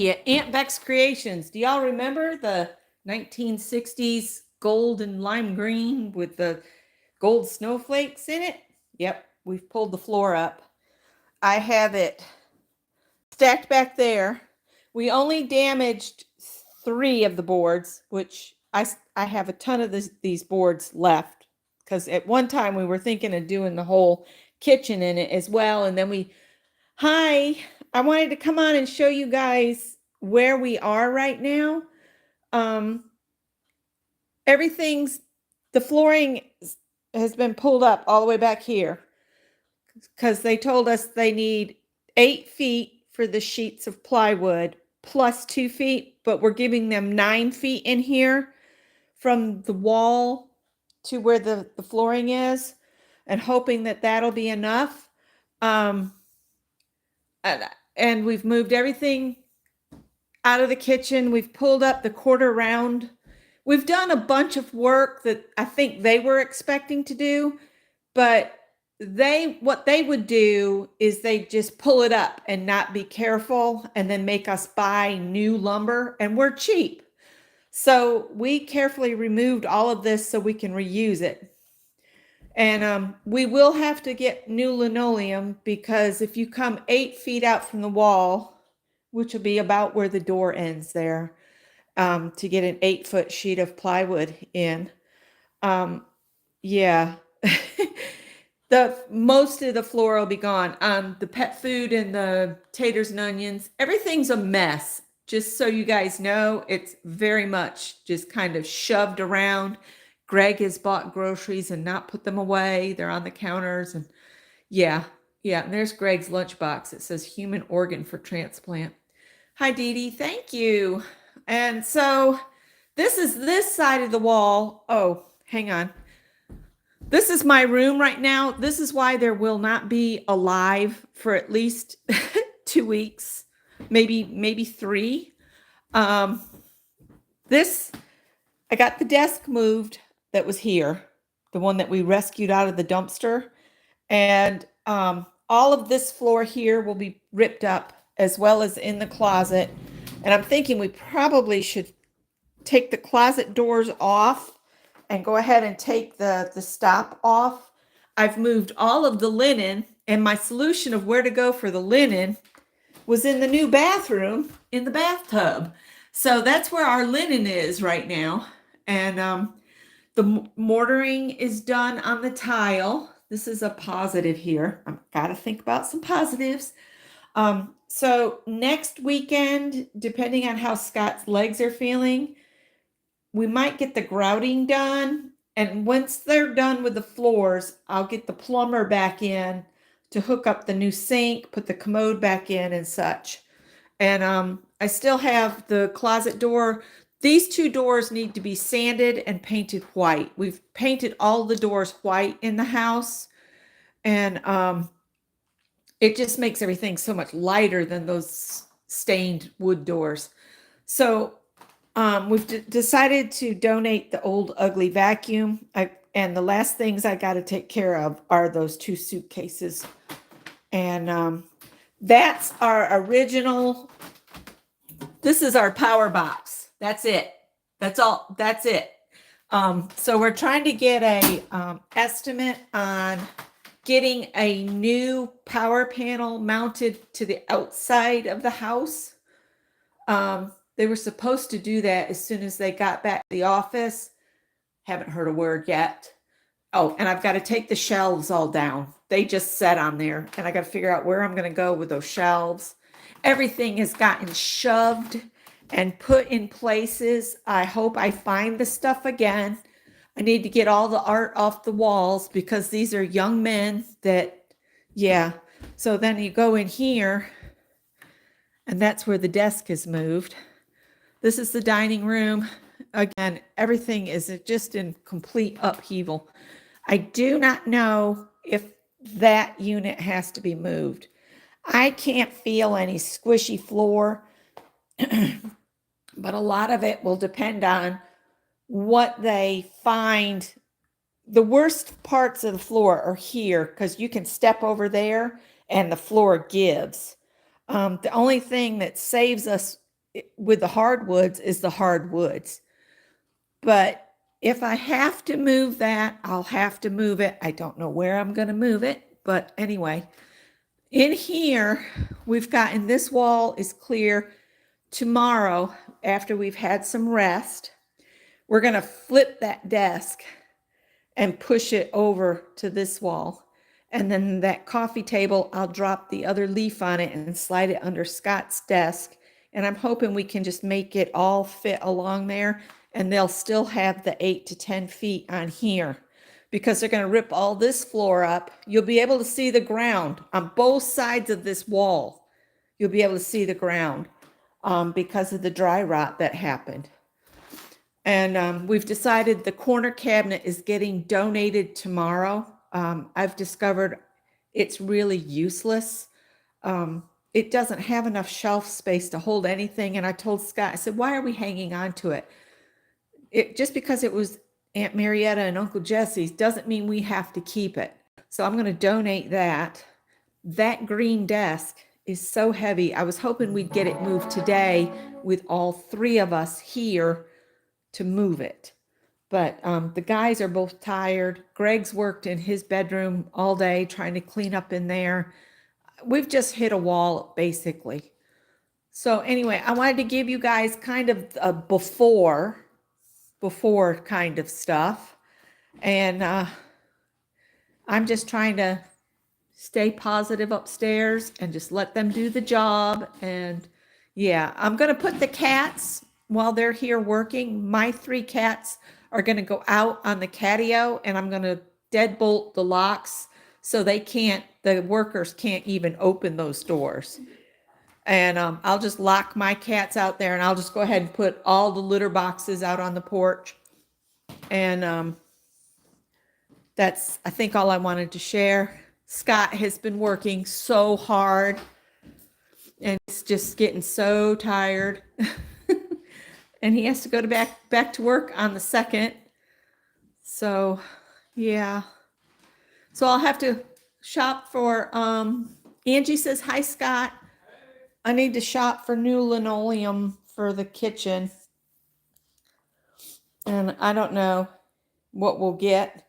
Yeah, Aunt Beck's Creations. Do y'all remember the 1960s gold and lime green with the gold snowflakes in it? Yep, we've pulled the floor up. I have it stacked back there. We only damaged 3 of the boards, which I have a ton of these boards left because at one time we were thinking of doing the whole kitchen in it as well. And then hi, I wanted to come on and show you guys where we are right now. Um, the flooring has been pulled up all the way back here because they told us they need 8 feet for the sheets of plywood plus 2 feet, but we're giving them 9 feet in here from the wall to where the flooring is and hoping that that'll be enough. And we've moved everything out of the kitchen. We've pulled up the quarter round. We've done a bunch of work that I think they were expecting to do, but what they would do is they just pull it up and not be careful and then make us buy new lumber, and we're cheap. So we carefully removed all of this so we can reuse it. And we will have to get new linoleum because if you come 8 feet out from the wall, which will be about where the door ends there, to get an 8-foot sheet of plywood in. Yeah. Most of the floor will be gone. The pet food and the taters and onions, everything's a mess. Just so you guys know, it's very much just kind of shoved around. Greg has bought groceries and not put them away. They're on the counters. And yeah. And there's Greg's lunchbox. It says human organ for transplant. Hi, Dee Dee. Thank you. And so this is this side of the wall. Oh, hang on. This is my room right now. This is why there will not be a live for at least 2 weeks, maybe 3. I got the desk moved that was here, the one that we rescued out of the dumpster. And all of this floor here will be ripped up as well as in the closet. And I'm thinking we probably should take the closet doors off and go ahead and take the stop off. I've moved all of the linen, and my solution of where to go for the linen was in the new bathroom in the bathtub. So that's where our linen is right now. And the mortaring is done on the tile. This is a positive here. I've got to think about some positives. So next weekend, depending on how Scott's legs are feeling, we might get the grouting done. And once they're done with the floors, I'll get the plumber back in to hook up the new sink, put the commode back in and such. And I still have the closet door. These 2 doors need to be sanded and painted white. We've painted all the doors white in the house. And it just makes everything so much lighter than those stained wood doors. So we've decided to donate the old ugly vacuum. And the last things I got to take care of are those 2 suitcases. And that's our original. This is our power box. That's it. That's all. That's it. So we're trying to get a estimate on getting a new power panel mounted to the outside of the house. They were supposed to do that as soon as they got back to the office. Haven't heard a word yet. Oh, and I've got to take the shelves all down. They just sat on there, and I got to figure out where I'm going to go with those shelves. Everything has gotten shoved and put in places. I hope I find the stuff again. I need to get all the art off the walls because these are young men that, yeah. So then you go in here, and that's where the desk is moved. This is the dining room. Again, everything is just in complete upheaval. I do not know if that unit has to be moved. I can't feel any squishy floor, but a lot of it will depend on what they find. The worst parts of the floor are here because you can step over there and the floor gives. The only thing that saves us with the hardwoods is the hardwoods. But if I have to move that, I'll have to move it. I don't know where I'm going to move it, but anyway, in here, we've gotten this wall is clear. Tomorrow, after we've had some rest, we're going to flip that desk and push it over to this wall. And then that coffee table, I'll drop the other leaf on it and slide it under Scott's desk. And I'm hoping we can just make it all fit along there, and they'll still have the 8 to 10 feet on here, because they're going to rip all this floor up. You'll be able to see the ground on both sides of this wall. You'll be able to see the ground because of the dry rot that happened. And we've decided the corner cabinet is getting donated tomorrow. I've discovered it's really useless. It doesn't have enough shelf space to hold anything. And I told Scott, I said, why are we hanging on to it? Just because it was Aunt Marietta and Uncle Jesse's doesn't mean we have to keep it. So I'm going to donate that. That green desk is so heavy. I was hoping we'd get it moved today with all three of us here to move it. But the guys are both tired. Greg's worked in his bedroom all day trying to clean up in there. We've just hit a wall, basically. So anyway, I wanted to give you guys kind of a before kind of stuff. And I'm just trying to stay positive upstairs and just let them do the job. And yeah, I'm going to put the cats, while they're here working, my 3 cats are going to go out on the catio, and I'm going to deadbolt the locks so the workers can't even open those doors. And I'll just lock my cats out there, and I'll just go ahead and put all the litter boxes out on the porch. And that's, I think, all I wanted to share. Scott has been working so hard, and he's just getting so tired. And he has to go back to work on the 2nd. So, yeah. So I'll have to shop for, Angie says, hi, Scott. I need to shop for new linoleum for the kitchen. And I don't know what we'll get.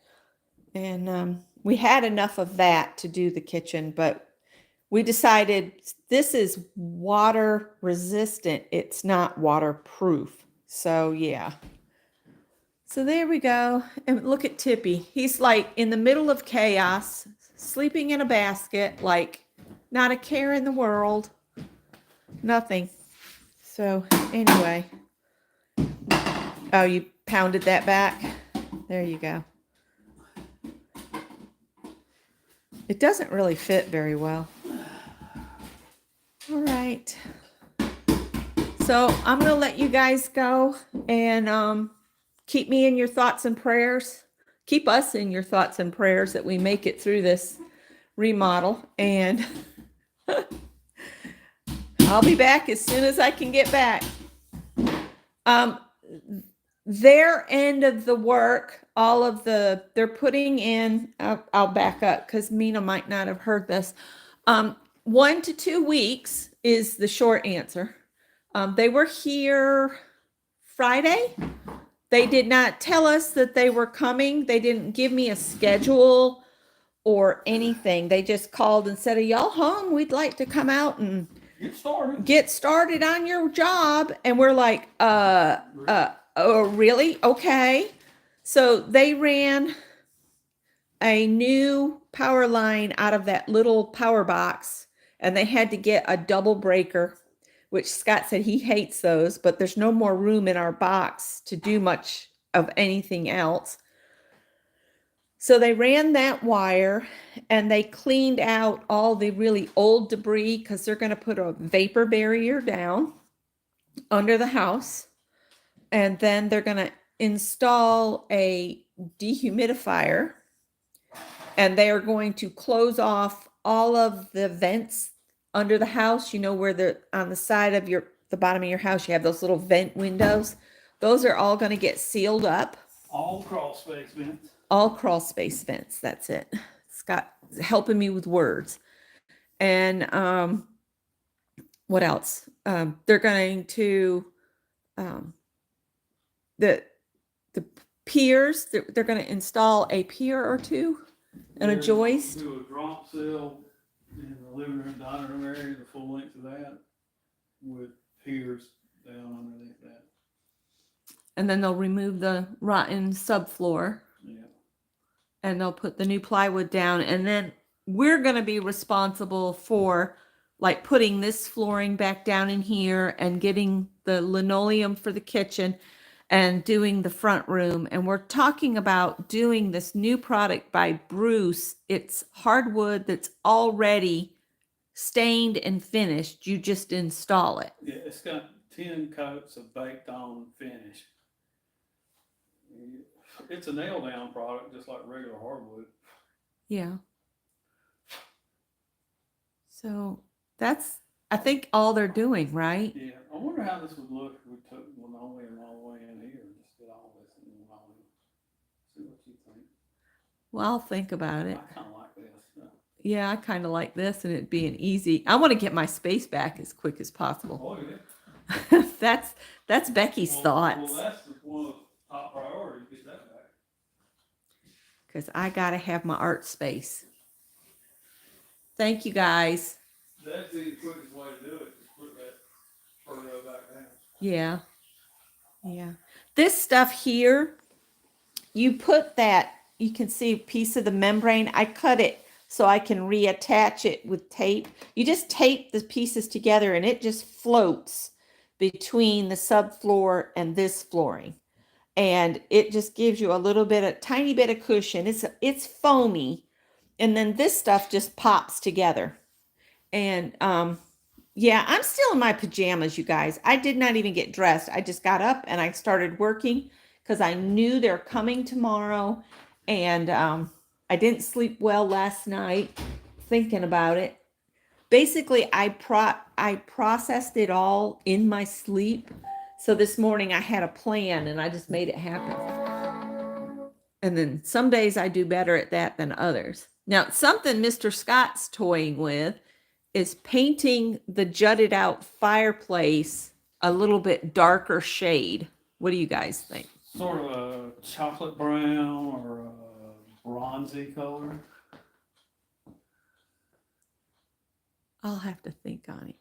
And we had enough of that to do the kitchen, but we decided this is water resistant. It's not waterproof. So yeah. So there we go. And look at Tippy. He's like in the middle of chaos, sleeping in a basket, like not a care in the world. Nothing. So anyway. Oh, you pounded that back? There you go. It doesn't really fit very well. All right. So I'm going to let you guys go, and keep me in your thoughts and prayers. Keep us in your thoughts and prayers that we make it through this remodel. And I'll be back as soon as I can get back. Their end of the work, they're putting in, I'll back up because Mina might not have heard this. 1 to 2 weeks is the short answer. They were here Friday. They did not tell us that they were coming. They didn't give me a schedule or anything. They just called and said, are y'all home? We'd like to come out and get started on your job. And we're like, oh, really? Okay. So they ran a new power line out of that little power box, and they had to get a double breaker, which Scott said he hates those, but there's no more room in our box to do much of anything else. So they ran that wire, and they cleaned out all the really old debris because they're going to put a vapor barrier down under the house. And then they're going to install a dehumidifier, and they are going to close off all of the vents under the house. You know, where on the side of the bottom of your house, you have those little vent windows. Those are all going to get sealed up. All crawl space vents. All crawl space vents. That's it. Scott helping me with words. And what else? They're going to um, the piers. They're going to install a pier or two and a They're joist. Do a drop cell in the living room, dining room area, the full length of that, with piers down underneath that. And then they'll remove the rotten subfloor. Yeah. And they'll put the new plywood down, and then we're going to be responsible for like putting this flooring back down in here and getting the linoleum for the kitchen and doing the front room. And we're talking about doing this new product by Bruce. It's hardwood that's already stained and finished. You just install it. Yeah, it's got 10 coats of baked on finish. It's a nail down product, just like regular hardwood. Yeah. So that's, I think, all they're doing, right? Yeah, I wonder how this would look if we took linoleum all the way in here and just did all this in linoleum. See what you think. Well, I'll think about it. I kind of like this. Yeah, I kind of like this and it being easy. I want to get my space back as quick as possible. Oh, yeah. That's Becky's thoughts. Well, that's one of the top priorities, get that back. Because I got to have my art space. Thank you, guys. That's the quickest way to do it, just put that furrow back down. Yeah. Yeah. This stuff here, you put that, you can see a piece of the membrane. I cut it so I can reattach it with tape. You just tape the pieces together and it just floats between the subfloor and this flooring. And it just gives you a little bit, a tiny bit of cushion. It's foamy. And then this stuff just pops together. And yeah, I'm still in my pajamas, you guys. I did not even get dressed. I just got up and I started working because I knew they're coming tomorrow. And I didn't sleep well last night thinking about it. Basically, I processed it all in my sleep. So this morning I had a plan and I just made it happen. And then some days I do better at that than others. Now, something Mr. Scott's toying with is painting the jutted out fireplace a little bit darker shade. What do you guys think? Sort of a chocolate brown or a bronzy color. I'll have to think on it.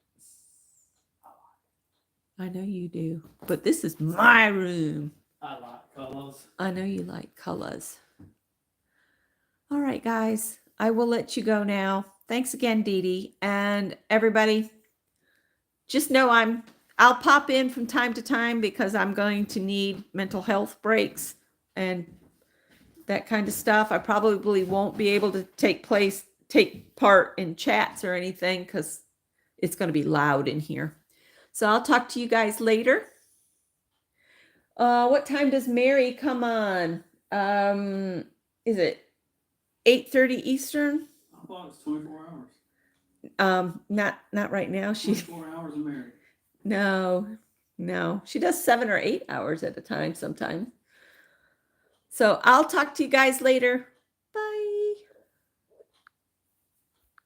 I know you do. But this is my room. I like colors. I know you like colors. All right, guys. I will let you go now. Thanks again, Dee Dee. And everybody, just know I'll pop in from time to time because I'm going to need mental health breaks and that kind of stuff. I probably won't be able to take part in chats or anything because it's going to be loud in here. So I'll talk to you guys later. What time does Mary come on? Is it 8:30 Eastern? I thought it was 24 hours. Not right now. 24 hours of Mary. No. She does 7 or 8 hours at a time sometimes. So I'll talk to you guys later.